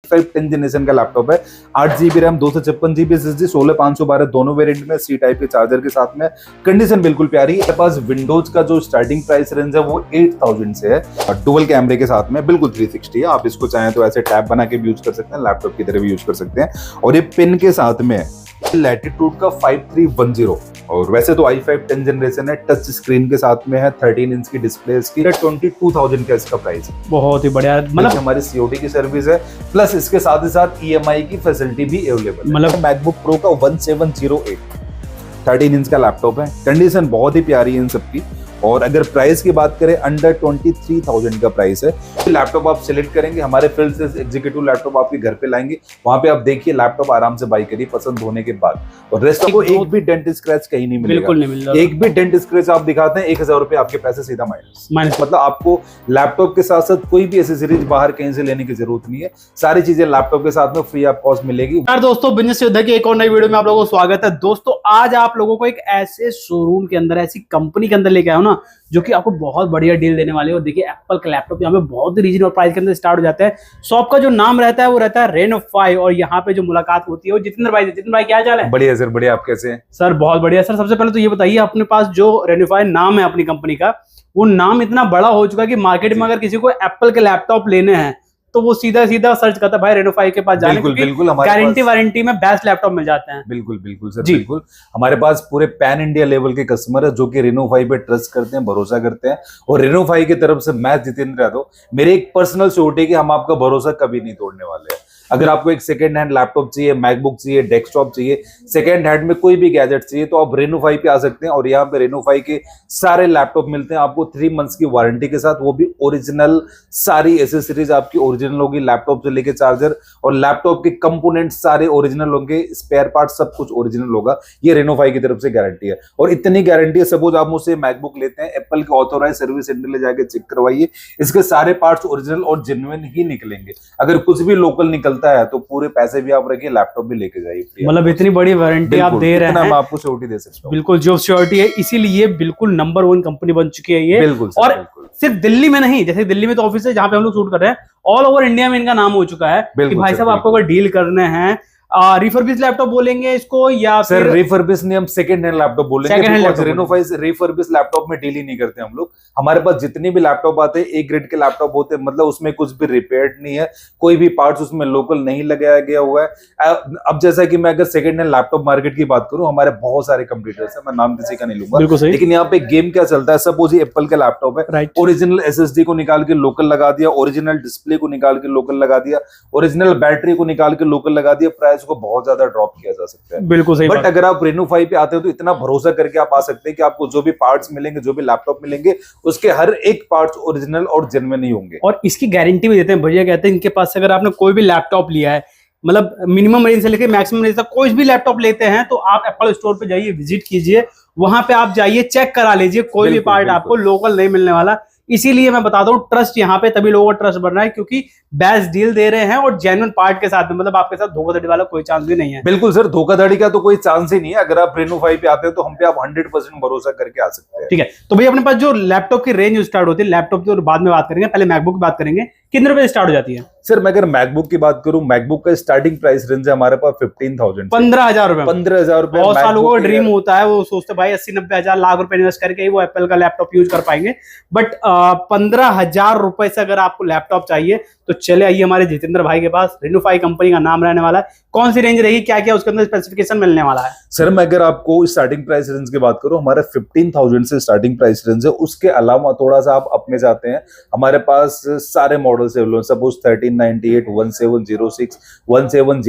10 generation का laptop है। 8 GB RAM, 256 GB SSD, 16512 दोनों वेरिएंट में, सी टाइप के चार्जर के साथ में। कंडीशन बिल्कुल प्यारी है। मेरे पास विंडोज का जो स्टार्टिंग प्राइस रेंज है वो 8000 से है और डुअल कैमरे के साथ में बिल्कुल 360 है। आप इसको चाहें तो ऐसे टैब बना के भी यूज कर सकते हैं, लैपटॉप की तरह भी यूज कर सकते हैं। और ये पिन के साथ में लैटिट्यूड का 5310 और वैसे तो i5 10 जनरेशन है, टच स्क्रीन के साथ में है, 13 इंच की डिस्प्ले इसकी, 22,000 का इसका प्राइस है। बहुत ही बढ़िया, मतलब हमारी COD की सर्विस है, प्लस इसके साथ ही साथ EMI की फैसिलिटी भी अवेलेबल है। मतलब मैकबुक प्रो का 1708 13 इंच का लैपटॉप है। कंडीशन बहुत ही प्यारी है इन सबकी। और अगर प्राइस की बात करें, अंडर 23,000 का प्राइस है। लैपटॉप आप सिलेक्ट करेंगे, हमारे फील्ड से एग्जीक्यूटिव लैपटॉप आपके घर पे लाएंगे, वहां पे आप देखिए लैपटॉप आराम से बाई करिए पसंद होने के बाद। और रेस्ट को एक भी डेंट स्क्रैच कहीं नहीं मिलेगा, बिल्कुल नहीं मिल रहा। एक भी डेंट स्क्रैच आप दिखाते हैं 1000 रुपए आपके पैसे सीधा माइनस। मतलब आपको लैपटॉप के साथ साथ कोई भी एसेसरीज बाहर कहीं से लेने की जरूरत नहीं है, सारी चीजें लैपटॉप के साथ में फ्री ऑफ कॉस्ट मिलेगी। यार दोस्तों, बिजनेस योद्धा की एक और नई वीडियो में आप लोगों को स्वागत है। दोस्तों आज आप लोगों को एक ऐसे शोरूम के अंदर, ऐसी कंपनी के अंदर लेके आया हूं ना, जो कि आपको बहुत बढ़िया डील देने वाले हो। देखिए एप्पल का लैपटॉप यहाँ पे बहुत ही रीजनेबल प्राइस के अंदर स्टार्ट हो जाता है। शॉप का जो नाम रहता है वो रहता है रेनो5 और यहाँ पे जो मुलाकात होती है वो जितेंद्र भाई क्या हाल है? बढ़िया सर, बढ़िया। आप कैसे हैं सर? बहुत बढ़िया सर। सबसे पहले तो ये बताइए, अपने पास जो रेनो5 नाम है अपनी कंपनी का, वो नाम इतना बड़ा हो चुका है कि मार्केट में अगर किसी को एप्पल के लैपटॉप लेने हैं तो वो सीधा सर्च करता है भाई रेनो5 के पास जाने, बिल्कुल गारंटी वारंटी में बेस्ट लैपटॉप मिल जाते हैं। बिल्कुल सर, बिल्कुल। हमारे पास पूरे पैन इंडिया लेवल के कस्टमर है जो कि रेनो5 पे ट्रस्ट करते हैं, भरोसा करते हैं। और रेनो5 की तरफ से मैं जितेंद्र यादव, मेरे एक पर्सनल श्योरिटी है कि हम आपका भरोसा कभी नहीं तोड़ने वाले हैं। अगर आपको एक सेकंड हैंड लैपटॉप चाहिए, मैकबुक चाहिए, डेस्कटॉप चाहिए, सेकंड हैंड में कोई भी गैजेट चाहिए, तो आप रेनो5 पे आ सकते हैं। और यहाँ पे रेनो5 के सारे लैपटॉप मिलते हैं आपको 3 मंथ्स की वारंटी के साथ, वो भी ओरिजिनल। सारी एसेसरीज आपकी ओरिजिनल होगी, लैपटॉप से लेके चार्जर और लैपटॉप के कंपोनेंट सारे ओरिजिनल होंगे, स्पेयर पार्ट सब कुछ ओरिजिनल होगा। ये रेनो5 की तरफ से गारंटी है। और इतनी गारंटी है, सपोज आप मुझसे मैकबुक लेते हैं, एप्पल के ऑथोराइज सर्विस सेंटर ले जाके चेक करवाइए, इसके सारे पार्ट्स ओरिजिनल और जेन्युइन ही निकलेंगे। अगर कुछ भी लोकल निकलता है तो पूरे पैसे भी आप रखिए, लैपटॉप भी लेके जाइए। मतलब इतनी बड़ी वारंटी आप दे रहे हैं, मैं आपको श्योरिटी दे सकता हूं। बिल्कुल जो श्योरिटी है, इसीलिए बिल्कुल नंबर 1 कंपनी बन चुकी है ये। बिल्कुल और सिर्फ दिल्ली में नहीं, जैसे दिल्ली में तो ऑफिस है जहां पे हम लोग शूट कर रहे हैं, ऑल ओवर इंडिया में इनका नाम हो चुका है कि भाई साहब आपको अगर डील करने हैं, रिफर्बिश लैपटॉप बोलेंगे इसको या सर रिफर्बिश नहीं, हम सेकंड हैंड लैपटॉप बोलेंगे। रेनो5 रिफर्बिश लैपटॉप में डील ही नहीं करते हम लोग। हमारे पास जितने भी लैपटॉप आते हैं एक ग्रेड के लैपटॉप होते हैं, मतलब उसमें कुछ भी रिपेयर्ड नहीं है, कोई भी पार्ट्स उसमें लोकल नहीं लगाया गया हुआ है। अब जैसा कि मैं अगर सेकंड हैंड लैपटॉप मार्केट की बात करूं, हमारे बहुत सारे कंपटीटर्स हैं, मैं नाम किसी का नहीं लूंगा, लेकिन यहाँ पे गेम क्या चलता है, सपोज ये एप्पल का लैपटॉप है, ओरिजिनल SSD को निकाल के लोकल लगा दिया, ओरिजिनल डिस्प्ले को निकाल के लोकल लगा दिया, ओरिजिनल बैटरी को निकाल के लोकल लगा दिया, प्राइस को बहुत ज्यादा ड्रॉप किया जा सकता है। बिल्कुल सही। बट अगर आप रेनो5 पे आते हो तो इतना भरोसा करके आप आ सकते हैं कि आपको जो भी पार्ट्स मिलेंगे, जो भी लैपटॉप मिलेंगे, उसके हर एक पार्ट्स ओरिजिनल और जेन्युइन ही होंगे। और इसकी गारंटी भी देते हैं। भैया कहते हैं इनके पास से अगर आपने कोई भी लैपटॉप लिया है, मतलब मिनिमम रेंज से लेकर मैक्सिमम रेंज तक कोई भी लैपटॉप लेते हैं, तो आप एप्पल स्टोर पे जाइए, विजिट कीजिए, वहां पे आप जाइए, चेक करा लीजिए, कोई भी पार्ट आपको लोकल नहीं मिलने वाला। इसीलिए मैं बताता हूँ, ट्रस्ट यहाँ पे तभी लोगों का ट्रस्ट बढ़ रहा है क्योंकि बेस्ट डील दे रहे हैं और जेन्युइन पार्ट के साथ में, मतलब आपके साथ धोखाधड़ी वाला कोई चांस भी नहीं है। बिल्कुल सर, धोखाधड़ी का तो कोई चांस ही नहीं है। अगर आप रेनो5 पे आते हैं तो हम पे आप 100% भरोसा करके आ सकते हैं। ठीक है, तो भैया अपने पास जो लैपटॉप की रेंज स्टार्ट होती है, लैपटॉप की बाद में बात करेंगे, पहले मैकबुक की बात करेंगे, कितने रुपए स्टार्ट हो जाती है? सर मैं अगर मैकबुक की बात करूं, मैकबुक का स्टार्टिंग प्राइस रेंज है हमारे पास 15,000 15,000 रुपए। 15,000 रुपए। बहुत सालों का ड्रीम होता है, वो सोचते भाई 80-90 हजार लाख रुपए इन्वेस्ट करके ही वो एप्पल का लैपटॉप यूज कर पाएंगे। बट 15,000 रुपए से अगर आपको लैपटॉप चाहिए तो चले आइए हमारे जितेंद्र भाई के पास। रेनो5 कंपनी का नाम रहने वाला है। कौन सी रेंज रहेगी, क्या क्या उसके अंदर स्पेसिफिकेशन मिलने वाला है? सर मैं अगर आपको स्टार्टिंग प्राइस रेंज की बात करूं, हमारा 15,000 से स्टार्टिंग प्राइस रेंज है। उसके अलावा थोड़ा सा आप अपने जाते हैं, हमारे पास सारे मॉडल्स अवेलेबल हैं। Suppose 1398, 1706, 1707,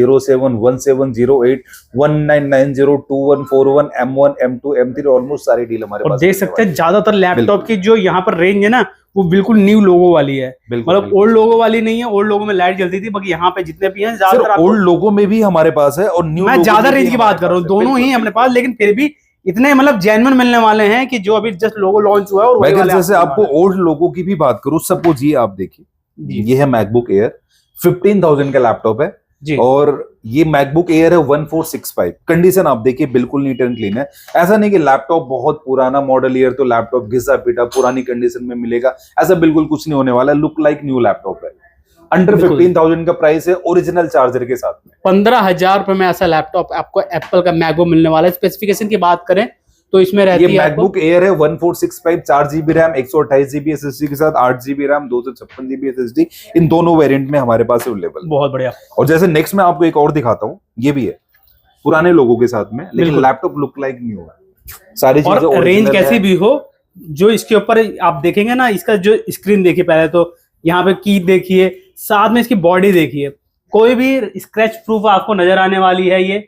1708, 1990, 2141, M1, M2, M3, almost सारी डील हमारे पास। देख सकते हैं ज्यादातर लैपटॉप की जो यहाँ पर रेंज है ना, वो बिल्कुल न्यू लोगो वाली है, मतलब ओल्ड लोगो वाली नहीं है। ओल्ड लोगो में लाइट जलती थी, बाकी यहाँ पे जितने भी हैं ज्यादातर ओल्ड लोगो में भी हमारे पास है और न्यू। मैं ज्यादा रेंज की बात कर रहा हूँ, दोनों ही अपने पास, लेकिन फिर भी इतने मतलब जेन्युइन मिलने वाले हैं कि जो अभी जस्ट लोगो लॉन्च हुआ है। और मैं जैसे आपको ओल्ड लोगो की भी बात करूं, सपोज ये आप देखिए, ये है मैकबुक एयर, 15,000 का लैपटॉप है और ये मैकबुक एयर है 1465। कंडीशन आप देखिए बिल्कुल नीट एंड क्लीन है। ऐसा नहीं कि लैपटॉप बहुत पुराना मॉडल ईयर तो लैपटॉप घिसा पीटा पुरानी कंडीशन में मिलेगा, ऐसा बिल्कुल कुछ नहीं होने वाला। लुक लाइक न्यू लैपटॉप है। अंडर बिल्कुल। 15,000 का प्राइस है ओरिजिनल चार्जर के साथ में। 15,000 रुपए में ऐसा लैपटॉप आपको एप्पल का मैकबुक मिलने वाला है। स्पेसिफिकेशन की बात करें तो इसमें ये रहती है आपको मैकबुक एयर है 1465, 4 GB रैम, 128 GB SSD के साथ, 8 GB रैम, 256 GB SSD, इन दोनों वेरिएंट में हमारे पास अवेलेबल है। बहुत बढ़िया। और जैसे नेक्स्ट में आपको एक और दिखाता हूँ, ये भी है पुराने लोगों के साथ में, लेकिन बिल्कुल। लैपटॉप लुक लाइक न्यू है, सारी चीजें और रेंज original कैसी है। भी हो, जो इसके ऊपर आप देखेंगे ना, इसका जो स्क्रीन देखिए, पहले तो यहाँ पे की देखिए, साथ में इसकी बॉडी देखिए, कोई भी स्क्रैच प्रूफ आपको नजर आने वाली है। ये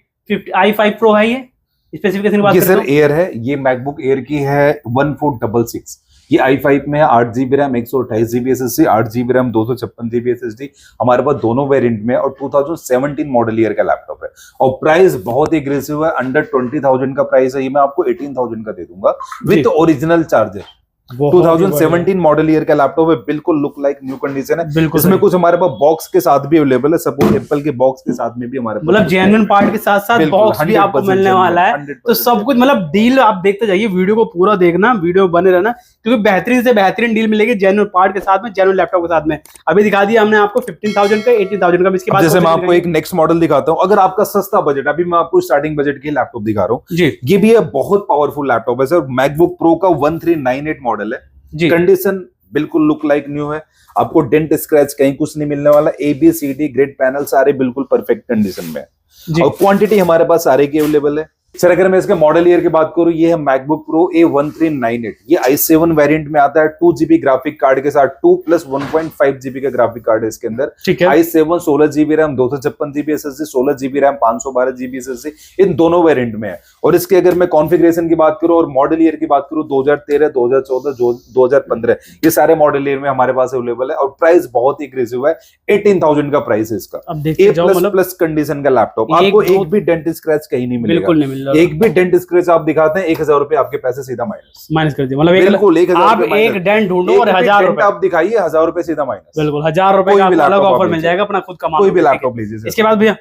i5 प्रो है, ये स्पेसिफिकेशन की बात ये करते सर हो। एयर है, ये मैकबुक एयर की है 1466, ये i5 में है, 8 GB RAM, 128 GB SSD, 8 GB RAM, 256 GB SSD, हमारे पास दोनों वेरिएंट में, और 2017 मॉडल ईयर का लैपटॉप है। और प्राइस बहुत ही एग्रेसिव है, अंडर 20,000 का प्राइस है, ये मैं आपको 18,000 का दे दूंगा with original charger. 2017 model year का लैपटॉप है, बिल्कुल लुक लाइक न्यू कंडीशन है। बिल्कुल इसमें कुछ हमारे पास बॉक्स के साथ भी अवेलेबल है, सपोज एप्पल के बॉक्स के साथ में भी हमारे पास, मतलब जेन्युइन पार्ट के साथ साथ बिल्कुल, बॉक्स भी आपको 100% मिलने वाला है। 100% तो सब कुछ मतलब डील आप देखते जाइए, वीडियो को पूरा देखना, वीडियो बने रहना, क्योंकि बेहतरीन से बेहतरीन डील मिलेगी जेन्युइन पार्ट के साथ में, जेन्युइन लैपटॉप के साथ में। अभी दिखा दिया हमने आपको 15,000 का, 18,000 का। इसके बाद जैसे मैं आपको एक नेक्स्ट मॉडल दिखाता हूं, अगर आपका सस्ता बजट, अभी मैं आपको स्टार्टिंग बजट के लैपटॉप दिखा रहा हूं जी ये भी है, बहुत पावरफुल लैपटॉप है सर, मैकबुक प्रो का 1398 मॉडल है। जी कंडीशन बिल्कुल लुक लाइक न्यू है, आपको डेंट स्क्रैच कहीं कुछ नहीं मिलने वाला, ABCD ग्रेड पैनल सारे बिल्कुल परफेक्ट कंडीशन में है। जी। और क्वांटिटी हमारे पास सारे की अवेलेबल है। सर अगर मैं इसके मॉडल ईयर की बात करूं, ये है मैकबुक प्रो A1398, ये i7 वेरिएंट में आता है, 2 GB ग्राफिक कार्ड के साथ, 2 + 1.5 GB का ग्राफिक कार्ड है इसके अंदर। ठीक है। i7 16 GB RAM, 256 GB SSD, 16 GB RAM, 512 GB SSD, इन दोनों वेरिएंट में है। और इसके अगर मैं कॉन्फ़िगरेशन की बात करूं और मॉडल ईयर की बात करूं, 2013, 2014, 2015, ये सारे मॉडल ईयर में हमारे पास अवेलेबल है। और प्राइस बहुत ही एग्रेसिव है, 18,000 का प्राइस है इसका। अब देखते जाओ, मतलब प्लस कंडीशन का लैपटॉप, आपको एक भी डेंट स्क्रैच कहीं नहीं मिलेगा, बिल्कुल नहीं मिल रहा। एक भी डेंट स्क्रैच आप दिखाते हैं, 1,000 रुपए आपके पैसे सीधा माइनस कर दिया, मतलब बिल्कुल 1,000 आप एक डेंट ढूंढो और 1,000 रुपए आप दिखाइए, 1,000 रुपए सीधा माइनस। बिल्कुल 1,000 रुपए कोई का भी अलग लैपटॉप ऑफर आप मिल जाएगा, अपना खुद का कोई भी लैपटॉप लीजिए। इसके बाद भैया,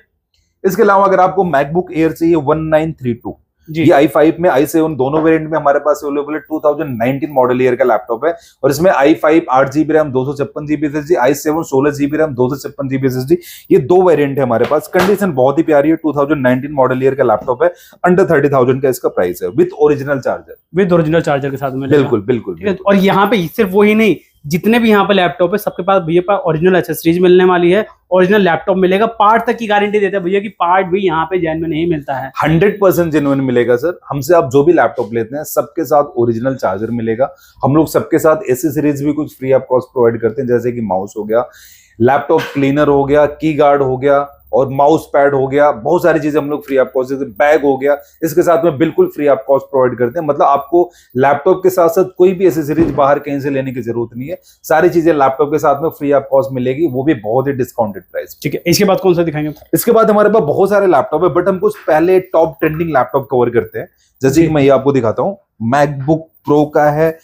इसके अलावा अगर आपको मैकबुक एयर चाहिए 1932, जी ये i5 में i7 दोनों वेरिएंट में हमारे पास अवेलेबल है, 2019 मॉडल ईयर का लैपटॉप है। और इसमें i5 8 GB RAM, 256 GB SSD, i7 16 GB RAM, 256 GB SSD, ये दो वेरिएंट है हमारे पास। कंडीशन बहुत ही प्यारी है, 2019 मॉडल ईयर का लैपटॉप है, अंडर 30,000 का इसका प्राइस है, विद ओरिजिनल चार्जर के साथ में। बिल्कुल बिल्कुल। और यहाँ पे सिर्फ वही नहीं, जितने भी यहाँ पे लैपटॉप है सबके पास भैया पास ओरिजिनल एक्सेसरीज मिलने वाली है, ओरिजिनल लैपटॉप मिलेगा, पार्ट तक की गारंटी देते हैं भैया कि पार्ट भी यहाँ पे जेन्युइन में नहीं मिलता है। 100% जेन्युइन मिलेगा सर, हमसे आप जो भी लैपटॉप लेते हैं सबके साथ ओरिजिनल चार्जर मिलेगा। हम लोग सबके साथ एसेसरीज भी कुछ फ्री ऑफ कॉस्ट प्रोवाइड करते हैं, जैसे कि माउस हो गया, लैपटॉप क्लीनर हो गया, की गार्ड हो गया, और माउस पैड हो गया, बहुत सारी चीजें हम लोग फ्री ऑफ कॉस्ट, बैग हो गया, इसके साथ में बिल्कुल फ्री ऑफ कॉस्ट प्रोवाइड करते हैं। मतलब आपको लैपटॉप के साथ साथ कोई भी एसेसरीज बाहर कहीं से लेने की जरूरत नहीं है, सारी चीजें लैपटॉप के साथ में फ्री ऑफ कॉस्ट मिलेगी, वो भी बहुत ही डिस्काउंटेड प्राइस। ठीक है, इसके बाद कौन सा दिखाएंगे? इसके बाद हमारे पास बहुत सारे लैपटॉप है, बट हम कुछ पहले टॉप ट्रेंडिंग लैपटॉप कवर करते हैं। जैसे कि मैं ये आपको दिखाता हूं, मैकबुक प्रो का है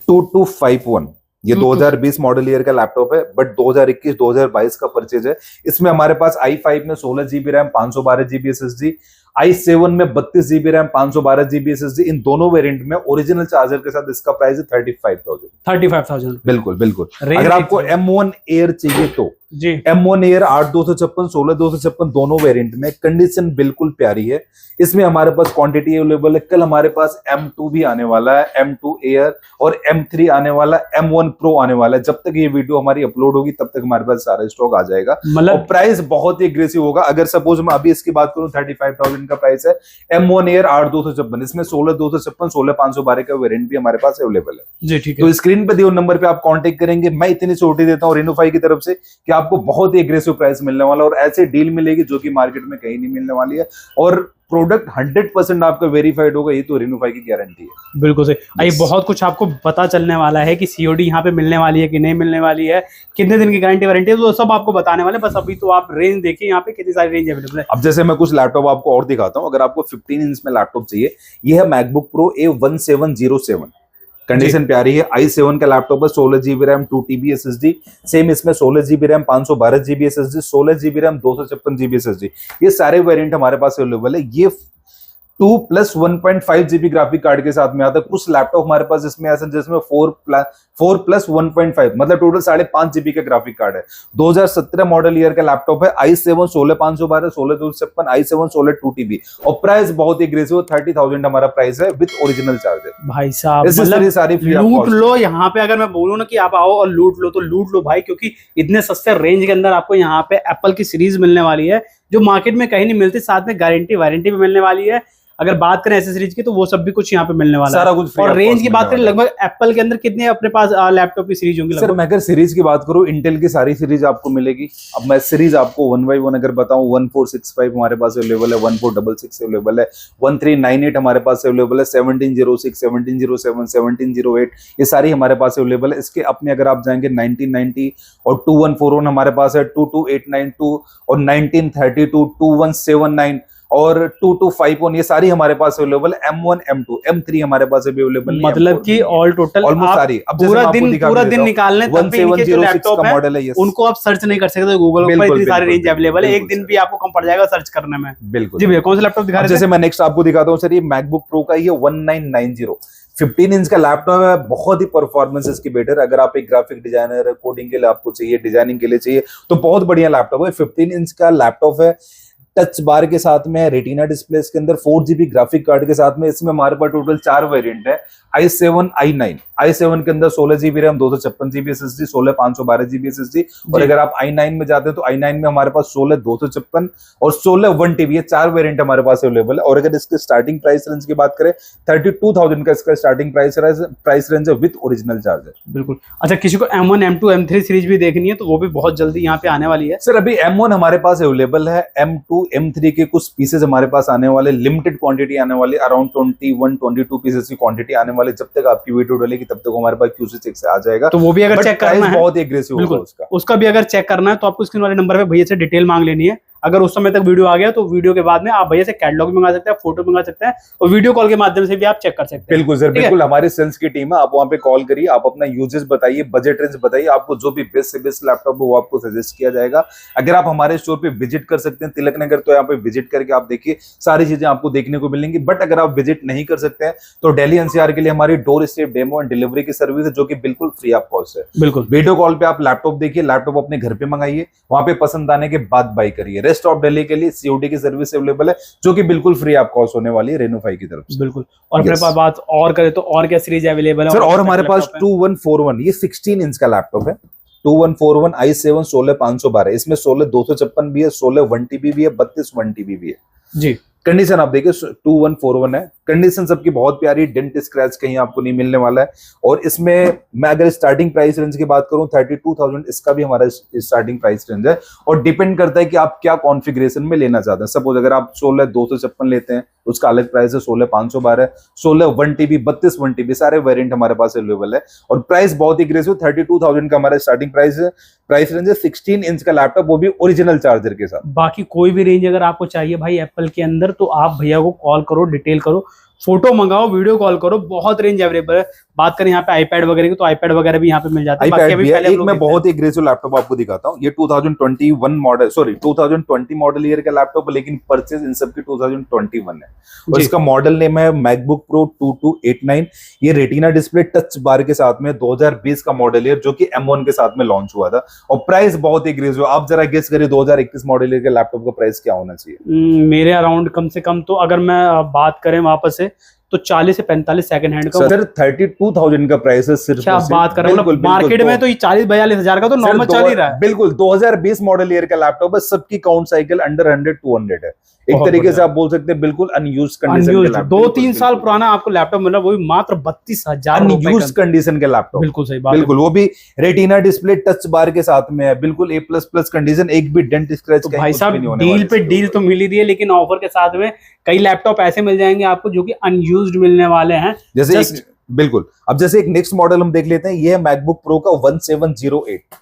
2251, ये 2020 मॉडल ईयर का लैपटॉप है, बट 2021-2022 का परचेज है। इसमें हमारे पास i5 में 16 GB RAM, 512 GB SSD, i7 में 32 GB रैम, 512 GB SSD, इन दोनों वेरिएंट में ओरिजिनल चार्जर के साथ इसका प्राइस है 35,000। बिल्कुल। अगर आपको M1 एयर चाहिए तो जी, M1 एयर 8/256, 16/256 दोनों वेरिएंट में, कंडीशन बिल्कुल प्यारी है। इसमें हमारे पास क्वांटिटी अवेलेबल है। कल हमारे पास M2 भी आने वाला है, M2 एयर, और M3 आने वाला है, M1 प्रो आने वाला है। जब तक ये वीडियो हमारी अपलोड होगी तब तक हमारे पास सारा स्टॉक आ जाएगा, मतलब और प्राइस बहुत ही एग्रेसिव होगा। अगर सपोज मैं अभी इसकी बात करूं, 35,000 का प्राइस है, M1 एयर 8/256, इसमें 16/256, 16/512 का वेरिएंट भी हमारे पास अवेलेबल है। जी ठीक है, तो स्क्रीन पे दिए नंबर पे आप कांटेक्ट करेंगे। मैं इतनी छोटी देता हूँ रेनोफाई की तरफ से कि आपको बहुत ही एग्रेसिव प्राइस मिलने वाला है, और ऐसे डील मिलेगी जो कि मार्केट में कहीं नहीं मिलने वाली है, और प्रोडक्ट 100% आपका वेरीफाइड होगा, ये तो रेनोफाई की गारंटी है। बिल्कुल सही। ये बहुत कुछ आपको पता चलने वाला है कि सीओडी यहाँ पे मिलने वाली है कि नहीं मिलने वाली है, कितने दिन की गारंटी वारंटी है, तो सब आपको बताने वाले। बस अभी तो आप रेंज देखिए, यहाँ पे कितनी सारी रेंज अवेलेबल है। अब जैसे मैं कुछ लैपटॉप आपको और दिखाता हूँ। अगर आपको 15 इंच में लैपटॉप चाहिए, ये है मैकबुक प्रो A1707, कंडीशन प्यारी है, i7 का लैपटॉप है, 16 GB RAM, 2 TB SSD, same इसमें 16 GB RAM, 512 GB SSD, 16 GB RAM, 256 GB SSD, ये सारे वेरिएंट हमारे पास अवेलेबल है। ये 2 प्लस 1.5 जीबी ग्राफिक कार्ड के साथ में आता है। कुछ लैपटॉप हमारे पास इसमें ऐसा जिसमें 4 प्लस 1.5 मतलब टोटल 5.5 जीबी का ग्राफिक कार्ड है। 2017 मॉडल ईयर का लैपटॉप है। i7 16512 16256 i7 16 2TB और प्राइस बहुत ही एग्रेसिव 30,000 हमारा प्राइस है विद ओरिजिनल चार्जर। भाई साहब इस मतलब सारी फ्री लूट लो यहाँ पे। अगर मैं बोलूँ ना कि आप आओ और लूट लो तो लूट लो भाई, क्योंकि इतने सस्ते रेंज के अंदर आपको यहाँ पे एप्पल की सीरीज मिलने वाली है जो मार्केट में कहीं नहीं मिलती। साथ में गारंटी वारंटी भी मिलने वाली है। अगर बात करें एसेसरीज की तो वो सब भी कुछ यहाँ पे मिलने वाला सारा है। कुछ फ्री और रेंज की बात करें लगभग एप्पल के अंदर कितने अपने पास लैपटॉप की सीरीज होंगी? सर मैं अगर सीरीज की बात करूं इंटेल की सारी सीरीज आपको मिलेगी। अब मैं सीरीज आपको 1 बाय 1 अगर बताऊं 1465 हमारे पास अवेलेबल है, 1466 अवेलेबल है, 1398 हमारे पास अवेलेबल है, 1706 1707 1708 ये सारी हमारे पास अवेलेबल है। इसके अपने अगर आप जाएंगे 1990 और 2141 हमारे पास है, 22892 और 1932 2179 और 2251 ये सारी हमारे पास अवेलेबल है। M1 M2 M3 हमारे पास अभी अवेलेबल नहीं है। मतलब कि ऑल टोटल ऑलमोस्ट सारी। अब पूरा दिन निकालने तब भी इनके जो लैपटॉप है मॉडल है उनको आप सर्च नहीं कर सकते गूगल पर, इतनी सारी रेंज अवेलेबल है। एक दिन भी आपको कम पड़ जाएगा सर्च करने में। बिल्कुल जी भैया कौन सा लैपटॉप दिखा रहे हैं? जैसे मैं नेक्स्ट आपको दिखाता हूँ सर, ये मैकबुक प्रो का ये 1990 15 इंच का लैपटॉप है। बहुत ही परफॉर्मेंस इसकी बेटर। अगर आप एक ग्राफिक डिजाइनर कोडिंग के लिए आपको चाहिए, डिजाइनिंग के लिए चाहिए तो बहुत बढ़िया लैपटॉप है। 15 इंच का लैपटॉप है, टच बार के साथ में, रेटिना डिस्प्ले के अंदर, 4GB ग्राफिक कार्ड के साथ में। इसमें हमारे पास टोटल 4 वेरिएंट है। i7 i9 i7 के अंदर 16GB RAM 256GB SSD 16512GB SSD और अगर आप i9 में जाते हैं तो i9 में हमारे पास 16 256 और 16 1TB ये 4 वेरिएंट हमारे पास अवेलेबल है। और अगर इसके स्टार्टिंग प्राइस रेंज की बात करें 32,000 का इसका स्टार्टिंग प्राइस रेंज है विद ओरिजिनल चार्जर। बिल्कुल। अच्छा किसी को M1 M2 M3 सीरीज भी देखनी है तो वो भी बहुत जल्दी यहाँ पे आने वाली है। सर अभी M1 हमारे पास अवेलेबल है, M2 M3 के कुछ पीसेस हमारे पास आने वाले, लिमिटेड क्वांटिटी आने वाली, अराउंड 21-22 पीसेस की क्वांटिटी आने वाली। जब तक आपकी वीडियो डलेगी तब तक हमारे पास QC चेक से आ जाएगा। तो वो भी अगर चेक करना है बहुत एग्रेसिव होगा उसका भी अगर चेक करना है तो आपको स्क्रीन वाले नंबर पे भैया से डिटेल मांग लेनी है। अगर उस समय तक वीडियो आ गया तो वीडियो के बाद में आप भैया से कैटलॉग मंगा सकते हैं, फोटो मंगा सकते हैं और वीडियो कॉल के माध्यम से भी आप चेक कर सकते हैं। बिल्कुल सर, बिल्कुल हमारे सेल्स की टीम है। आप वहां पे कॉल करिए, आप अपना यूजेस बताइए, बजट रेंज बताइए, आपको जो भी बेस्ट से बेस्ट लैपटॉप है वो आपको सजेस्ट किया जाएगा। अगर आप हमारे स्टोर पे विजिट कर सकते हैं तिलक नगर, तो यहाँ पे विजिट करके आप देखिए सारी चीजें आपको देखने को मिलेंगी। बट अगर आप विजिट नहीं कर सकते हैं तो दिल्ली NCR के लिए हमारी door step demo and delivery की सर्विस है जो कि बिल्कुल फ्री ऑफ कॉस्ट है। बिल्कुल वीडियो कॉल पे आप लैपटॉप देखिए, लैपटॉप अपने घर पे मंगाइए, वहां पे पसंद आने के बाद बाय करिए। रेस्ट ऑफ दिल्ली के लिए COD की सर्विस अवेलेबल है जो कि बिल्कुल फ्री ऑफ कॉस्ट होने वाली है रेनोफाई की तरफ से। बिल्कुल। और अपने पास बात और करें तो और क्या सीरीज अवेलेबल है सर? और हमारे पास 2141 ये 16 इंच का लैपटॉप है। 2141 i7 16512 इसमें 16 256 भी है, 16 1TB भी है, 32 1TB भी है जी। कंडीशन आप देखिए 2141 है। कंडीशन सबकी बहुत प्यारी, डेंट स्क्रैच कहीं आपको नहीं मिलने वाला है। और इसमें मैं अगर स्टार्टिंग प्राइस रेंज की बात करूं 32,000 इसका भी हमारा स्टार्टिंग प्राइस रेंज है। और डिपेंड करता है कि आप क्या कॉन्फ़िगरेशन में लेना चाहते हैं। सपोज अगर आप 16 256 लेते हैं उसका अलग प्राइस है, 16 512, 16 1TB 32 1TB सारे वेरिएंट हमारे पास अवेलेबल है। और प्राइस बहुत ही एग्रेसिव 32,000 का हमारा स्टार्टिंग प्राइस है। प्राइस रेंज है 16 इंच का लैपटॉप, वो भी ओरिजिनल चार्जर के साथ। बाकी कोई भी रेंज अगर आपको चाहिए भाई एप्पल के अंदर तो आप भैया को कॉल करो, डिटेल करो, फोटो मंगाओ, वीडियो कॉल करो, बहुत रेंज अवेलेबल है। बात करें यहाँ पे आईपैड वगैरह की तो आईपैड वगैरह भी यहाँ पे मिल जाता है। आईपैड भी है। एक मैं बहुत ही एग्रेसिव लैपटॉप आपको दिखाता हूँ। ये 2021 मॉडल 2020 मॉडल ईयर का लैपटॉप, लेकिन परचेज इन सब की 2021 है। और इसका मॉडल नेम है मैकबुक प्रो 2289। ये रेटिना डिस्प्ले टच बार के साथ में 2020 का मॉडल ईयर जो कि M1 के साथ में लॉन्च हुआ था। और प्राइस बहुत ही एग्रेसिव। आप जरा गेस करिए 2021 मॉडल ईयर के लैपटॉप का प्राइस क्या होना चाहिए? मेरे अराउंड कम से कम तो अगर मैं बात करें वापस से तो 40 से 45 सेकंड हैंड का। सर 32,000 का प्राइस है सिर्फ। क्या बात कर रहे हैं? मार्केट में तो ये 40-42 हजार का तो नॉर्मल चल ही रहा है। बिल्कुल 2020 मॉडल ईयर का लैपटॉप है। सबकी काउंट साइकिल अंडर 100-200 है। एक तरीके से आप बोल सकते हैं बिल्कुल अनयूज्ड कंडीशन के लैपटॉप। 2-3 साल पुराना आपको लैपटॉप मिला, वो भी मात्र 32,000 अनयूज्ड कंडीशन के लैपटॉप। बिल्कुल सही बात। बिल्कुल, वो भी रेटिना डिस्प्ले टच बार के साथ में है, बिल्कुल A++ कंडीशन, एक भी डेंट स्क्रैच तो भाई साहब डील पे डील तो मिल ही रही है, लेकिन ऑफर के साथ में कई लैपटॉप ऐसे मिल जाएंगे आपको जो कि अनयूज्ड मिलने वाले हैं। जैसे बिल्कुल। अब जैसे एक नेक्स्ट मॉडल हम देख लेते हैं। ये है मैकबुक प्रो का 1708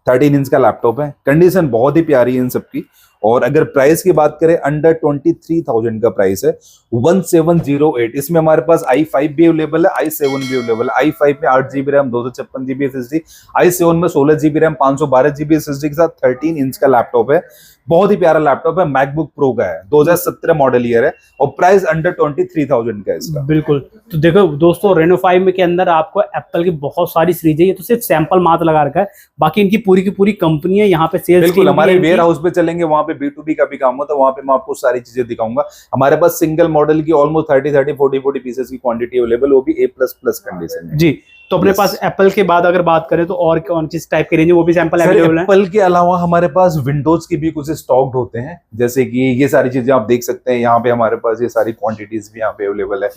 13 इंच का लैपटॉप है। कंडीशन बहुत ही प्यारी है इन सबकी। और अगर प्राइस की बात करें अंडर 23,000 का प्राइस है 1708। इसमें हमारे पास i5 भी अवेलेबल है, i7 भी अवेलेबल है। i5 में 8GB RAM 256GB SSD, i7 में 16GB रैम 512GB SSD के साथ 13 इंच का लैपटॉप है। बहुत ही प्यारा लैपटॉप है, मैकबुक प्रो का है, 2017 मॉडल ईयर है और प्राइस अंडर 23,000 का है इसका। बिल्कुल। तो देखो दोस्तों, रेनो 5 में के अंदर आपको एप्पल की बहुत सारी सीरीज है, ये तो सिर्फ सैंपल मात्र लगा रखा है, बाकी इनकी पूरी की पूरी कंपनी है यहाँ पे सेल्स। बिल्कुल, हमारे वेयर हाउस पे चलेंगे, वहां पे B2B का भी काम होता है, वहां पे मैं आपको सारी चीजें दिखाऊंगा। हमारे पास सिंगल मॉडल की ऑलमोस्ट 30 पीसेस की क्वांटिटी अवेलेबल, वो भी A++ कंडीशन में जी। तो अपने पास एप्पल के बाद अगर बात करें तो और कौन किस टाइप के रेंज है, वो भी सैंपल अवेलेबल है? एप्पल के अलावा हमारे पास विंडोज की भी कुछ स्टॉक्ड होते हैं, जैसे कि ये सारी चीजें आप देख सकते हैं यहाँ पे हमारे पास ये सारी क्वांटिटीज भी यहाँ पे अवेलेबल है।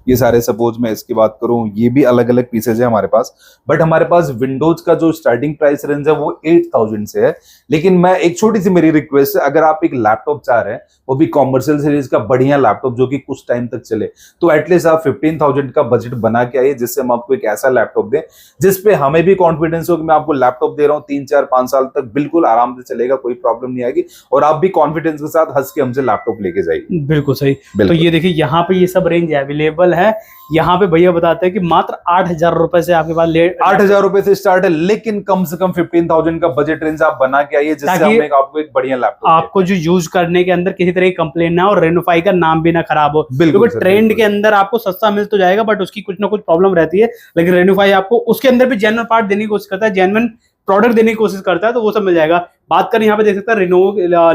ये सारे सपोज मैं इसकी बात करूं, ये भी अलग अलग पीसेज है हमारे पास, बट हमारे पास विंडोज का जो स्टार्टिंग प्राइस रेंज है वो 8,000 से है। लेकिन मैं एक छोटी सी मेरी रिक्वेस्ट है, अगर आप एक लैपटॉप चाह रहे हैं वो भी कॉमर्शियल सीरीज का बढ़िया लैपटॉप जो कि कुछ टाइम तक चले, तो एटलीस्ट आप 15,000 का बजट बना के आइए, जिससे हम आपको एक ऐसा लैपटॉप दें जिसपे हमें भी कॉन्फिडेंस हो कि मैं आपको लैपटॉप दे रहा हूँ 3-4-5 साल तक बिल्कुल आराम से चलेगा, कोई प्रॉब्लम नहीं आएगी, और आप भी कॉन्फिडेंस के साथ हंस के हमसे लैपटॉप लेके जाइए। बिल्कुल सही। तो ये देखिए यहाँ पे ये सब रेंज अवेलेबल है। यहाँ पे भैया बताते हैं कि मात्र 8,000 रुपए से आपके पास 8,000 रुपए से स्टार्ट है, लेकिन कम से कम 15,000 का बजट रेंज आप बना के आइए, जिससे हम आपको एक बढ़िया लैपटॉप आपको जो यूज करने के अंदर किसी तरह की कंप्लेन ना हो और रेनो 5 का नाम भी ना खराब हो। क्योंकि ट्रेंड के अंदर आपको सस्ता मिल तो जाएगा, बट उसकी कुछ ना कुछ प्रॉब्लम रहती है, लेकिन रेनो 5 आपको उसके अंदर भी जेन्युइन पार्ट देने की कोशिश करता है, जेन्युइन प्रोडक्ट देने की कोशिश करता है, तो वो सब मिल जाएगा। बात करें यहाँ पे देख सकते हैं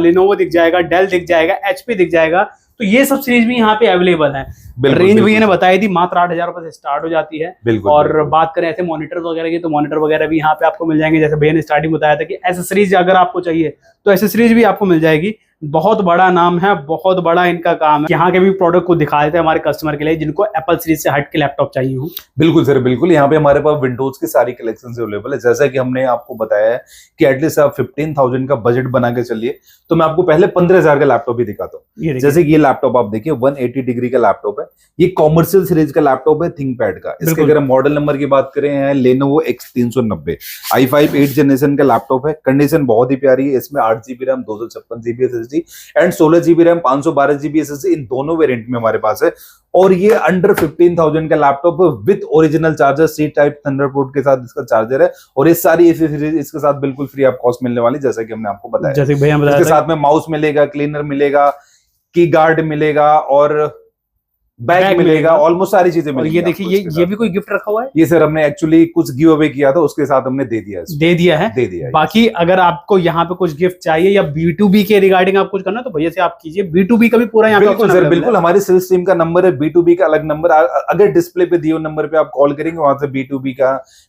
लिनोवो दिख जाएगा, डेल दिख जाएगा, HP दिख जाएगा, तो ये सब सीरीज भी यहाँ पे अवेलेबल है। रेंज भैया ने बताई थी मात्र 8,000 रुपए से स्टार्ट हो जाती है। और बात करें ऐसे मॉनिटर वगैरह की, तो मॉनिटर वगैरह भी यहाँ पे आपको मिल जाएंगे। जैसे भैया ने स्टार्टिंग बताया था कि एसेसरीज अगर आपको चाहिए तो एसेसरीज भी आपको मिल जाएगी। बहुत बड़ा नाम है, बहुत बड़ा इनका काम है। यहाँ के भी प्रोडक्ट को दिखा देते हैं हमारे कस्टमर के लिए जिनको एप्पल सीरीज से हट के लैपटॉप चाहिए हो। बिल्कुल सर, बिल्कुल। यहाँ पे हमारे पास विंडोज की सारी कलेक्शन अवेलेबल है। जैसा कि हमने आपको बताया है कि एटलीस्ट आप 15,000 का बजट बना के चलिए, तो मैं आपको पहले 15,000 का लैपटॉप भी दिखाता हूँ। जैसे कि ये लैपटॉप आप देखिए 180 डिग्री का लैपटॉप है, ये कॉमर्शियल सीरीज का लैपटॉप है, थिंकपैड का। इसके अगर हम मॉडल नंबर की बात करें हैं लेनोवो X390, i5 8 जनरेशन का लैपटॉप है, कंडीशन बहुत ही प्यारी है। इसमें 8GB RAM 256GB SSD and 16GB RAM 512GB SSD इन दोनों वेरिएंट में हमारे पास है। और ये अंडर 15,000 का laptop with original charger, C type thunderbolt के साथ इसका चार्जर है, और ये सारी एसेसरीज इसके साथ बिल्कुल फ्री ऑफ कॉस्ट मिलने वाली, जैसा कि हमने आपको बताया। जैसे भैया बताया इसके साथ में माउस मिलेगा, क्लीनर मिलेगा, की गार्ड मिलेगा और बैग मिलेगा, ऑलमोस्ट सारी चीजें मिलेगी। और ये देखिए ये भी कोई गिफ्ट रखा हुआ है। ये सर हमने एक्चुअली कुछ गिव अवे किया था, उसके साथ हमने दे दिया है। बाकी अगर आपको यहाँ पे कुछ गिफ्ट चाहिए या B2B के रिगार्डिंग आप कुछ करना तो भैया से आप कीजिए। B2B का भी पूरा यहाँ पे बिल्कुल सर, बिल्कुल। हमारी सेल्स टीम का नंबर है, B2B का अलग नंबर, अगर डिस्प्ले पे दिए नंबर पे आप कॉल करेंगे, वहां से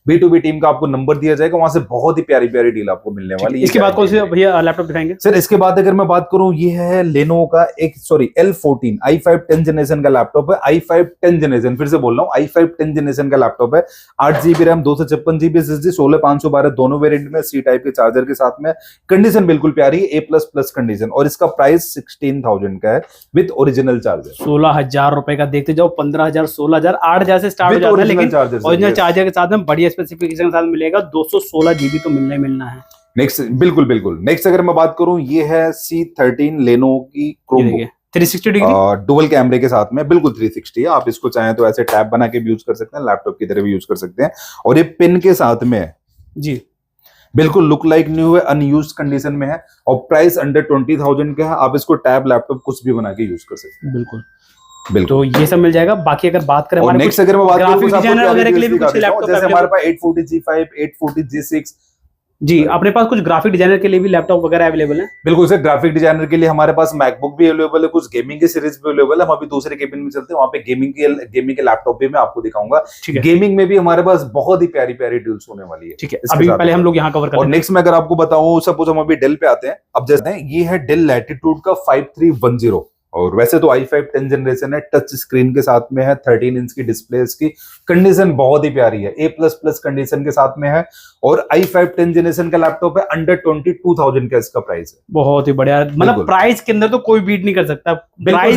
B2B टीम का आपको नंबर दिया जाएगा, वहां से बहुत ही प्यारी प्यारी डील आपको मिलने वाली है। इसके बाद कौन से भैया लैपटॉप दिखाएंगे सर? इसके बाद अगर मैं बात करूं, ये है लेनोवो का L14 i5 10 जनरेशन का लैपटॉप है। i5 10 जनरेशन, फिर से बोल रहा हूं, i5 10 जनरेशन का लैपटॉप है। 8GB रैम 256GB SSD 16512 दोनों वेरिएंट में, सी टाइप के चार्जर के साथ में। कंडीशन बिल्कुल प्यारी है, A++ कंडीशन, और इसका प्राइस 16,000 का है विद ओरिजिनल चार्जर। 16,000 रुपए का देखते जाओ, 15,000, 16,000, 8,000 से स्टार्ट हो जाता है, लेकिन ओरिजिनल चार्जर के साथ में बढ़िया स्पेसिफिकेशन के साथ मिलेगा। 216GB तो मिलना है। नेक्स्ट, बिल्कुल। नेक्स्ट अगर मैं बात करूं, ये है C13 लेनोवो की क्रोमबुक 360 डिग्री डुअल कैमरे के साथ में, बिल्कुल 360 है। आप इसको चाहें तो ऐसे टैब बना के भी यूज कर सकते हैं, लैपटॉप की तरह भी यूज कर सकते हैं, और ये पिन के साथ में है जी, बिल्कुल लुक लाइक न्यू है, अनयूज्ड कंडीशन में है, और प्राइस अंडर 20,000 का है। आप इसको टैब लैपटॉप कुछ भी बना के यूज कर सकते हैं। बिल्कुल। तो ये सब मिल जाएगा। बाकी अगर बात करें नेक्स्ट, अगर मैं बात करूं डिजाइनर वगैरह के लिए भी कुछ लैपटॉप, जैसे हमारे पास 840G5, 840G6 जी, अपने पास कुछ ग्राफिक डिजाइनर के लिए भी लैपटॉप वगैरह अवेलेबल है। बिल्कुल सर, ग्राफिक डिजाइनर के लिए हमारे पास मैकबुक भी अवेलेबल है, कुछ गेमिंग की सीरीज भी अवेलेबल है। हम अभी दूसरे केबिन में चलते हैं, वहां पे गेमिंग के लैपटॉप भी मैं आपको दिखाऊंगा। गेमिंग में भी हमारे पास बहुत ही प्यारी प्यारी डील्स होने वाली है। ठीक है, अभी पहले हम लोग यहाँ कवर करते हैं। और नेक्स्ट में अगर आपको बताऊं, सपोज हम अभी डेल पे आते हैं। अब जैसे ये है डेल लैटिट्यूड का 5310, और वैसे तो i5 10 जनरेशन है, टच स्क्रीन के साथ में है, 13 इंच की डिस्प्ले, इसकी कंडीशन बहुत ही प्यारी है, A++ कंडीशन के साथ में है, और i5 10 जनरेशन का लैपटॉप है, अंडर 22,000 का इसका प्राइस है। बहुत ही बढ़िया, मतलब प्राइस के अंदर तो कोई बीट नहीं कर सकता। प्राइस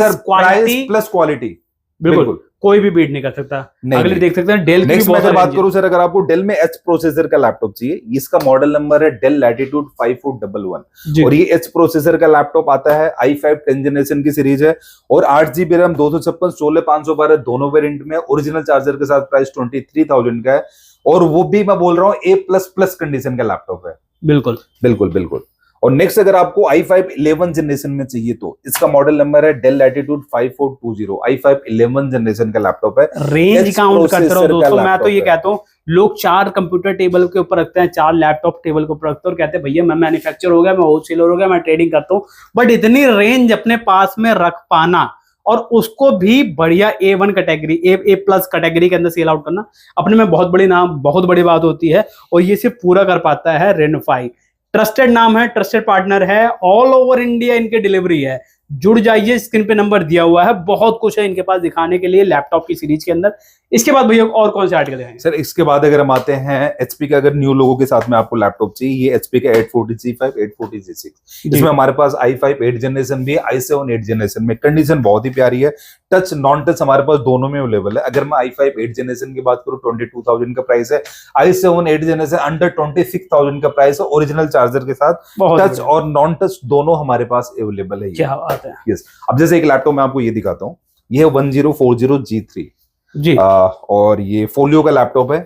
प्लस क्वालिटी, बिल्कुल कोई भी बीट नहीं कर सकता। नहीं, अगले देख सकते हैं डेल की भी नेक्स्ट मैं बहुत अगर सारी बात करूं सर, अगर आपको डेल में एच प्रोसेसर का लैपटॉप चाहिए, इसका मॉडल नंबर है डेल लैटिट्यूड 5411 जी। और ये एच प्रोसेसर का लैपटॉप आता है। i5 10 जनरेशन की सीरीज है और 8 GB रैम 256 16 512 दोनों वेरिएंट में, ओरिजिनल चार्जर के साथ प्राइस 23,000 का है और वो भी मैं बोल रहा हूँ A++ कंडीशन का लैपटॉप है। बिल्कुल बिल्कुल बिल्कुल। और नेक्स्ट अगर आपको i5 11 जनरेशन में चाहिए तो इसका मॉडल नंबर है डेल लैटिट्यूड 5420, i5 11 जनरेशन का लैपटॉप है। रेंज काउंट करते रहो प्रोसेसर का दोस्तों। मैं तो ये लैपटॉप है। कहता हूँ लोग 4 कंप्यूटर टेबल के ऊपर रखते हैं, 4 लैपटॉप टेबल के ऊपर रखते हैं और कहते हैं भैया मैं मैन्युफैक्चर हो गया, मैं होलसेलर हो गया, मैं ट्रेडिंग करता हूँ। बट इतनी रेंज अपने पास में रख पाना और उसको भी बढ़िया A1 कैटेगरी, A+ कैटेगरी के अंदर सेल आउट करना अपने में बहुत बड़ी बात होती है। और ये सिर्फ पूरा कर पाता है रेनोफाई। ट्रस्टेड नाम है, ट्रस्टेड पार्टनर है, ऑल ओवर इंडिया इनके डिलीवरी है। जुड़ जाइए, स्क्रीन पे नंबर दिया हुआ है, बहुत कुछ है इनके पास दिखाने के लिए लैपटॉप की सीरीज के अंदर। इसके बाद भैया और कौन से आर्टिकल दिखाएंगे सर? इसके बाद अगर हम आते हैं एचपी के, अगर न्यू लोगों के साथ में आपको लैपटॉप चाहिए, ये एचपी का 840G5 840G6, इसमें हमारे पास i5 8 जनरेशन भी है, i7 8 जनरेशन में। कंडीशन बहुत ही प्यारी है, टच नॉन टच हमारे पास दोनों में अवेलेबल है। अगर मैं i5 8 जनरेशन की बात करूं 22,000 का प्राइस है, i7 8 जनरेशन अंडर 26,000 का प्राइस है, ओरिजिनल चार्जर के साथ, टच और नॉन टच दोनों हमारे पास अवेलेबल है। क्या बात है। यस, अब जैसे एक लैपटॉप मैं आपको ये दिखाता हूँ, ये है 1040G3 जी। और ये फोलियो का लैपटॉप है,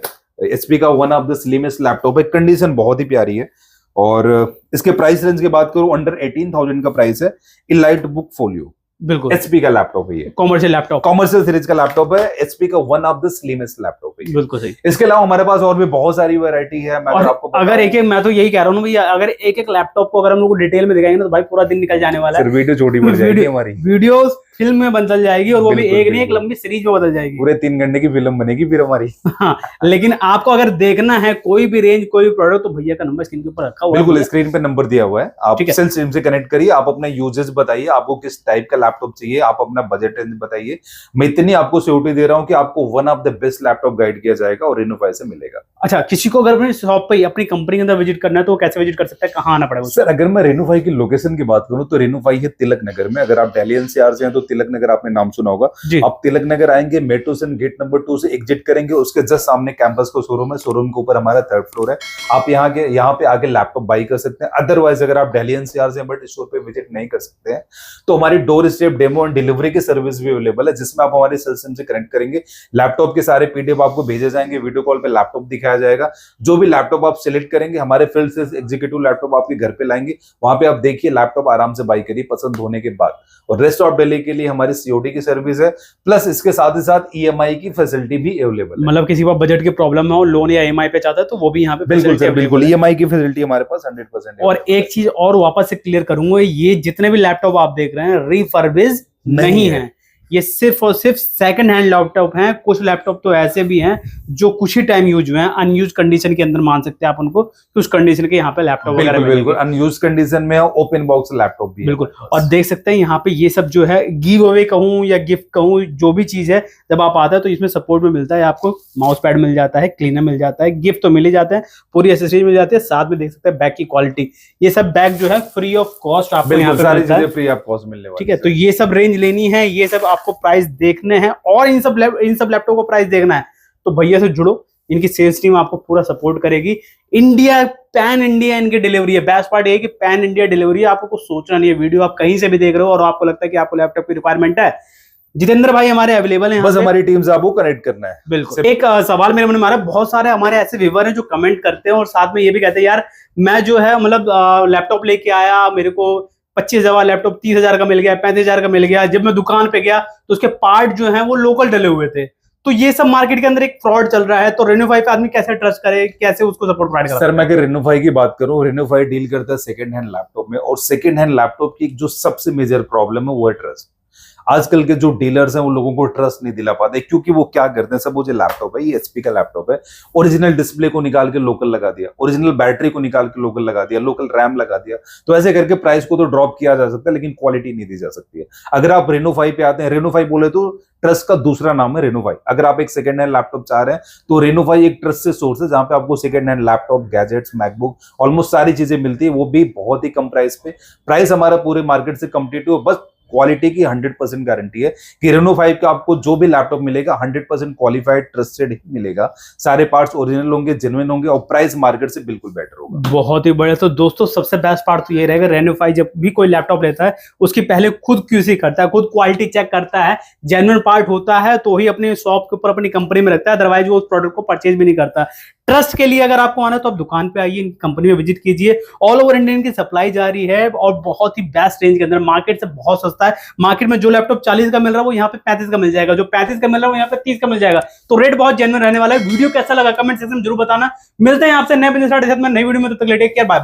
एचपी का one of the slimmest laptop है। कंडीशन बहुत ही प्यारी है और इसके प्राइस रेंज की बात करूं अंडर 18,000 का प्राइस है। इलाइट बुक फोलियो बिल्कुल एचपी का लैपटॉप है, ये कॉमर्शियल लैपटॉप, कॉमर्शियल सीरीज का लैपटॉप है, एचपी का one of the slimmest laptop है। बिल्कुल सही। इसके अलावा हमारे पास और भी बहुत सारी वैरायटी है। मैं आपको अगर एक मैं तो यही कह रहा हूँ भैया, अगर एक लैपटॉप को अगर हम लोग डिटेल में दिखाएंगे तो भाई पूरा दिन निकल जाने वाला है। वीडियो छोटी पड़ जाएगी हमारी, वीडियो फिल्म में बदल जाएगी और वो भी एक नहीं, एक लंबी सीरीज में बदल जाएगी, पूरे 3 घंटे की फिल्म बनेगी फिर हमारी। हाँ, लेकिन आपको अगर देखना है कोई भी रेंज कोई भी प्रोडक्ट तो भैया का नंबर स्क्रीन के ऊपर रखा हुआ है, बिल्कुल स्क्रीन पे नंबर दिया हुआ है। आप सेल सिम से कनेक्ट करिए, आप अपना यूजेस बताइए, आपको किस टाइप का लैपटॉप चाहिए, आप अपना बजट रेंज बताइए। मैं इतनी आपको सिक्योरिटी दे रहा हूँ कि आपको one of the best laptop guide किया जाएगा और रेनोफाई से मिलेगा। अच्छा, किसी को अगर अपनी शॉप पे अपनी कंपनी के अंदर विजिट करना है तो कैसे विजिट कर सकता है, कहाँ आना पड़ेगा? सर अगर मैं रेनोफाई की लोकेशन की बात करूं तो रेनोफाई है तिलक नगर में। अगर आप दिल्ली एनसीआर से हैं तो तिलक नगर आपने नाम सुना होगा। आप तिलक नगर आएंगे, मेट्रो से गेट नंबर 2 से एग्जिट करेंगे, उसके जस्ट सामने कैंपस का शोरूम है, शोरूम के ऊपर हमारा 3rd फ्लोर है। आप यहाँ पे आके लैपटॉप बाई कर सकते हैं। अदरवाइज अगर आप दिल्ली एनसीआर से बट स्टोर पे विजिट नहीं कर सकते हैं तो हमारी door step demo and delivery की सर्विस भी अवेलेबल है, जिसमें आप हमारे सेल सिम से कनेक्ट करेंगे, लैपटॉप के सारे पीडीएफ आपको भेजे जाएंगे, वीडियो कॉल पे लैपटॉप दिखाया जाएगा। जो भी लैपटॉप आप सिलेक्ट करेंगे हमारे फील्ड सेल्स एग्जीक्यूटिव लैपटॉप आपके घर पे लाएंगे, वहां पे आप देखिए लैपटॉप आराम से बाई करिए पसंद होने के बाद। और रेस्ट ऑफ दिल्ली के लिए हमारी सीओडी की सर्विस है, प्लस इसके साथ ही साथ ईएमआई की फैसिलिटी भी अवेलेबल है। मतलब किसी को बजट की प्रॉब्लम हो, लोन या ईएमआई पे चाहता है तो वो भी यहाँ पे बिल्कुल ईएमआई की फैसिलिटी हमारे पास 100% है। और एक चीज और वापस से क्लियर करूंगा, ये जितने भी लैपटॉप आप देख रहे हैं रिफर्बिश नहीं है, ये सिर्फ और सिर्फ सेकंड हैंड लैपटॉप हैं। कुछ लैपटॉप तो ऐसे भी हैं जो कुछ ही टाइम यूज हुए हैं, अनयूज कंडीशन के अंदर मान सकते हैं आप उनको, कि उस कंडीशन के यहाँ पे लैपटॉप वगैरह बिल्कुल अनयूज कंडीशन में ओपन बॉक्स लैपटॉप भी बिल्कुल। और देख सकते हैं यहाँ पे ये सब जो है गिव अवे कहूँ या गिफ्ट कहूँ, जो भी चीज है जब आप आते हैं तो इसमें सपोर्ट में मिलता है आपको, माउस पैड मिल जाता है, क्लीनर मिल जाता है, गिफ्ट तो मिल ही जाते हैं, पूरी एसेसरीज मिल जाती है। साथ में देख सकते हैं बैग की क्वालिटी, ये सब बैग जो है फ्री ऑफ कॉस्ट आपको यहाँ पे मिलता है, फ्री ऑफ कॉस्ट मिलने वाली। ठीक है, तो ये सब रेंज लेनी है, ये सब आपको प्राइस देखने हैं और इन सब लैपटॉप को प्राइस देखना है तो भैया से जुड़ो, इनकी सेल्स टीम आपको पूरा सपोर्ट करेगी। इंडिया पैन इंडिया इनकी डिलीवरी है। बेस्ट पार्ट ये कि पैन इंडिया डिलीवरी है, आपको कुछ सोचना नहीं है। वीडियो आप कहीं से भी देख रहे हो और आपको लगता है कि आपको लैपटॉप की रिक्वायरमेंट है, जितेंद्र भाई हमारे अवेलेबल हैं, बस हमारी टीम से आपको कनेक्ट करना है। बिल्कुल। एक सवाल मेरे मन में आ रहा है, बहुत सारे हमारे ऐसे व्यूअर हैं जो कमेंट करते हैं और साथ में ये भी कहते हैं यार मैं जो है मतलब लैपटॉप लेके आया, मेरे को 25,000 लैपटॉप 30,000 का मिल गया, 35,000 का मिल गया, जब मैं दुकान पे गया तो उसके पार्ट जो हैं वो लोकल डले हुए थे। तो ये सब मार्केट के अंदर एक फ्रॉड चल रहा है, तो रेनोफाई पे आदमी कैसे ट्रस्ट करे, कैसे उसको सपोर्ट प्रोवाइड करे? सर मैं अगर रेनोफाई की बात करूं, रेनोफाई डील करता है सेकंड हैंड लैपटॉप में, और सेकंड हैंड लैपटॉप की जो सबसे मेजर प्रॉब्लम है वो है ट्रस्ट। आजकल के जो डीलर्स हैं वो लोगों को ट्रस्ट नहीं दिला पाते, क्योंकि वो क्या करते हैं, सब वो जो लैपटॉप है ये एचपी का लैपटॉप है, ओरिजिनल डिस्प्ले को निकाल के लोकल लगा दिया, ओरिजिनल बैटरी को निकाल के लोकल लगा दिया, लोकल रैम लगा दिया। तो ऐसे करके प्राइस को तो ड्रॉप किया जा सकता है लेकिन क्वालिटी नहीं दी जा सकती है। अगर आप रेनोफाई पे आते हैं, रेनोफाई बोले तो ट्रस्ट का दूसरा नाम है रेनोफाई। अगर आप एक सेकंड हैंड लैपटॉप चाह रहे हैं तो रेनोफाई एक ट्रस्ट से सोर्स है, जहां पे आपको second hand laptop, gadgets, MacBook almost सारी चीजें मिलती है, वो भी बहुत ही कम प्राइस पे। प्राइस हमारा पूरे मार्केट से कम्पिटिटिव, बस क्वालिटी की 100% गारंटी है कि रेनो 5 का आपको जो भी लैपटॉप मिलेगा 100% क्वालिफाइड ट्रस्टेड ही मिलेगा। सारे पार्ट्स ओरिजिनल होंगे, जेन्युइन होंगे और प्राइस मार्केट से बिल्कुल बेटर होगा। बहुत ही बढ़िया। तो दोस्तों सबसे बेस्ट पार्ट तो ये रहेगा, रेनो 5 जब भी कोई लैपटॉप लेता है उसकी पहले खुद क्यूसी करता है, खुद क्वालिटी चेक करता है, जेन्युइन पार्ट होता है तो ही अपने शॉप के ऊपर अपनी कंपनी में रखता है, अदरवाइज वो उस प्रोडक्ट को परचेज भी नहीं करता। ट्रस्ट के लिए अगर आपको आना है तो आप दुकान पे आइए, कंपनी में विजिट कीजिए। ऑल ओवर इंडिया की सप्लाई जारी है और बहुत ही बेस्ट रेंज के अंदर, मार्केट से बहुत सस्ता है। मार्केट में जो लैपटॉप 40 का मिल रहा है वो यहाँ पे 35 का मिल जाएगा, जो 35 का मिल रहा है वो यहाँ पे 30 का मिल जाएगा। तो रेट बहुत जेन्युइन रहने वाला है। वीडियो कैसा लगा कमेंट सेक्शन में जरूर बताना। मिलते हैं आपसे नए बिजनेस स्टार्ट में नई वीडियो में, तब तक टेक केयर, बाय बाय।